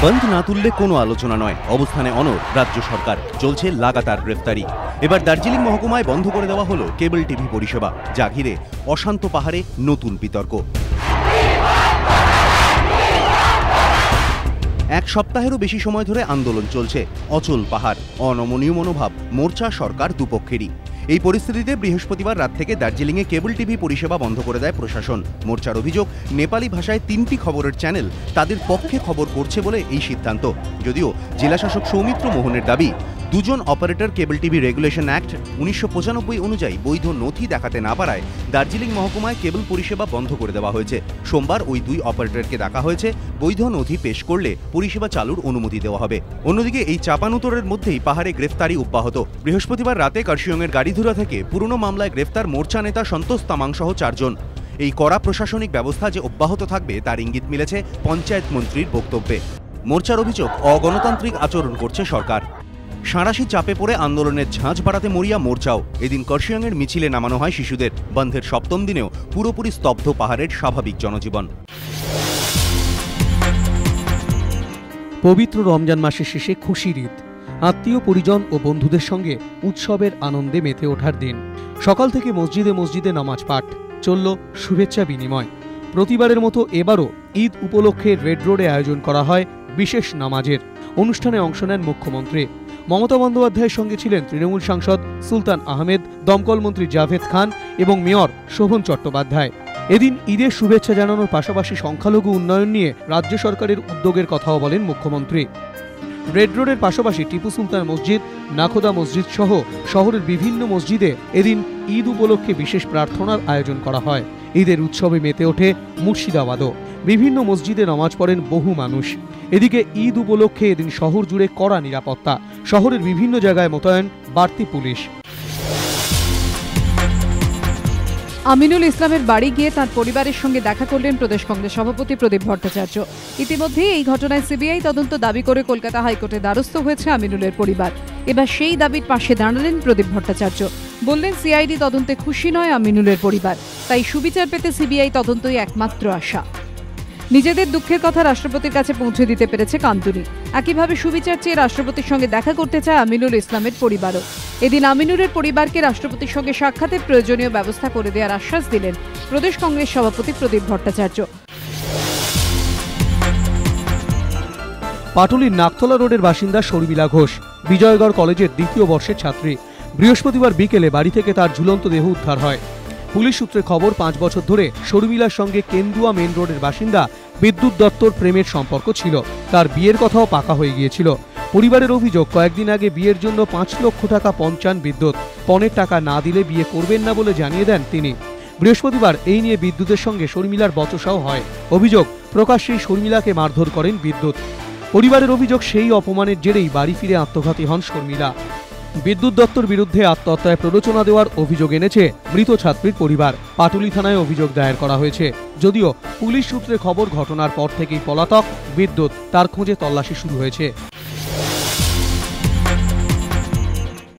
বন্ধ না তুললে কোনো আলোচনা নয়, অবস্থানে অনড় রাজ্য সরকার। চলছে লাগাতার গ্রেফতারি। এবার দার্জিলিং মহকুমায় বন্ধ করে দেওয়া হলো কেবল টিভি পরিষেবা, যা ঘিরে অশান্ত পাহাড়ে নতুন বিতর্ক। এক সপ্তাহেরও বেশি সময় ধরে আন্দোলন চলছে। অচল পাহাড়, অনমনীয় মনোভাব, মোর্চা সরকার দুপক্ষেরই। এই পরিস্থিতিতে বৃহস্পতিবার রাত থেকে দার্জিলিংয়ে কেবল টিভি পরিষেবা বন্ধ করে দেয় প্রশাসন। মোর্চার অভিযোগ, নেপালি ভাষায় ৩টি খবরের চ্যানেল তাদের পক্ষে খবর করছে বলে এই সিদ্ধান্ত। যদিও জেলাশাসক সৌমিত্র মোহনের দাবি, দুজন operator cable TV regulation act ১৯৯৫ অনুযায়ী বৈধ নথি দেখাতে না পারায় দার্জিলিং মহকুমায় কেবল পরিষেবা বন্ধ করে দেওয়া হয়েছে। সোমবার ওই দুই অপারেটরকে ডাকা হয়েছে, বৈধ নথি পেশ করলে পরিষেবা চালুর অনুমতি দেওয়া হবে। অন্যদিকে এই চাপানুতরের মধ্যেই পাহাড়ে গ্রেফতারি অব্যাহত। বৃহস্পতিবার রাতে কার্শিয়ংয়ের গাড়িধুরা থেকে পুরনো মামলায় গ্রেফতার মোর্চা নেতা সন্তোষ তামাং সহ 4 জন। এই কড়া প্রশাসনিক ব্যবস্থা যে অব্যাহত থাকবে তার ইঙ্গিত মিলেছে পঞ্চায়েত মন্ত্রীর বক্তব্যে। মোর্চার অভিযোগ, অগণতান্ত্রিক আচরণ করছে সরকার। সাঁড়াশি চাপে পড়ে আন্দোলনের ঝাঁঝ বাড়াতে মরিয়া মোর্চাও। এদিন কার্শিয়ংয়ের মিছিলে নামানো হয় শিশুদের। বন্ধের সপ্তম দিনেও পুরোপুরি স্তব্ধ পাহাড়ের স্বাভাবিক জনজীবন। পবিত্র রমজান মাসের শেষে খুশির ঈদ, আত্মীয় পরিজন ও বন্ধুদের সঙ্গে উৎসবের আনন্দে মেতে ওঠার দিন। সকাল থেকে মসজিদে মসজিদে নামাজ পাঠ, চলল শুভেচ্ছা বিনিময়। প্রতিবারের মতো এবারও ঈদ উপলক্ষে রেড রোডে আয়োজন করা হয় বিশেষ নামাজের। অনুষ্ঠানে অংশ নেন মুখ্যমন্ত্রী মমতা বন্দ্যোপাধ্যায়ের সঙ্গে ছিলেন তৃণমূল সাংসদ সুলতান আহমেদ, দমকল মন্ত্রী জাভেদ খান এবং মেয়র শোভন চট্টোপাধ্যায়। এদিন ঈদের শুভেচ্ছা জানানোর পাশাপাশি সংখ্যালঘু উন্নয়ন নিয়ে রাজ্য সরকারের উদ্যোগের কথাও বলেন মুখ্যমন্ত্রী। রেড রোডের পাশাপাশি টিপু সুলতান মসজিদ, নাখোদা মসজিদ সহ শহরের বিভিন্ন মসজিদে এদিন ঈদ উপলক্ষে বিশেষ প্রার্থনার আয়োজন করা হয়। ঈদের উৎসবে মেতে ওঠে মুর্শিদাবাদও। বিভিন্ন মসজিদে নামাজ পড়েন বহু মানুষ। এদিকে ঈদ উপলক্ষে এদিন শহর জুড়ে কড়া নিরাপত্তা। শহরের বিভিন্ন জায়গায় মোতায়েন বাড়তি পুলিশ। আমিনুল ইসলামের বাড়ি গিয়ে তাঁর পরিবারের সঙ্গে দেখা করলেন প্রদেশ কংগ্রেস সভাপতি প্রদীপ ভট্টাচার্য। ইতিমধ্যেই এই ঘটনায় সিবিআই তদন্ত দাবি করে কলকাতা হাইকোর্টে দ্বারস্থ হয়েছে আমিনুলের পরিবার। এবার সেই দাবির পাশে দাঁড়ালেন প্রদীপ ভট্টাচার্য। বললেন, সিআইডি তদন্তে খুশি নয় আমিনুলের পরিবার, তাই সুবিচার পেতে সিবিআই তদন্তই একমাত্র আশা। নিজেদের দুঃখের কথা রাষ্ট্রপতির কাছে পৌঁছে দিতে পেরেছে কান্তুনি। একইভাবে সুবিচার চেয়ে রাষ্ট্রপতির সঙ্গে দেখা করতে চায় আমিনুল ইসলামের পরিবারও। এদিন আমিনুলের পরিবারকে রাষ্ট্রপতির সঙ্গে সাক্ষাতের প্রয়োজনীয় ব্যবস্থা করে দেওয়ার আশ্বাস দিলেন প্রদেশ কংগ্রেস সভাপতি প্রদীপ ভট্টাচার্য। পাটুলির নাকতলা রোডের বাসিন্দা শর্মিলা ঘোষ বিজয়গড় কলেজের 2য় বর্ষের ছাত্রী। বৃহস্পতিবার বিকেলে বাড়ি থেকে তার ঝুলন্ত দেহ উদ্ধার হয়। পুলিশ সূত্রে খবর, 5 বছর ধরে শর্মিলার সঙ্গে কেন্দুয়া মেন রোডের বাসিন্দা বিদ্যুৎ দত্তর প্রেমের সম্পর্ক ছিল। তার বিয়ের কথাও পাকা হয়ে গিয়েছিল। পরিবারের অভিযোগ, কয়েকদিন আগে বিয়ের জন্য 5 লক্ষ টাকা পণ চান বিদ্যুৎ। পণের টাকা না দিলে বিয়ে করবেন না বলে জানিয়ে দেন তিনি। বৃহস্পতিবার এই নিয়ে বিদ্যুতের সঙ্গে শর্মিলার বচসাও হয়। অভিযোগ, প্রকাশ্যেই শর্মিলাকে মারধর করেন বিদ্যুৎ। পরিবারের অভিযোগ, সেই অপমানের জেরেই বাড়ি ফিরে আত্মঘাতী হন শর্মিলা। বিদ্যুৎ দত্তর বিরুদ্ধে আত্মহত্যায় প্ররোচনা দেওয়ার অভিযোগ এনেছে মৃত ছাত্রীর পরিবার। পাটুলি থানায় অভিযোগ দায়ের করা হয়েছে। যদিও পুলিশ সূত্রে খবর, ঘটনার পর থেকেই পলাতক বিদ্যুৎ, তার খোঁজে তল্লাশি শুরু হয়েছে।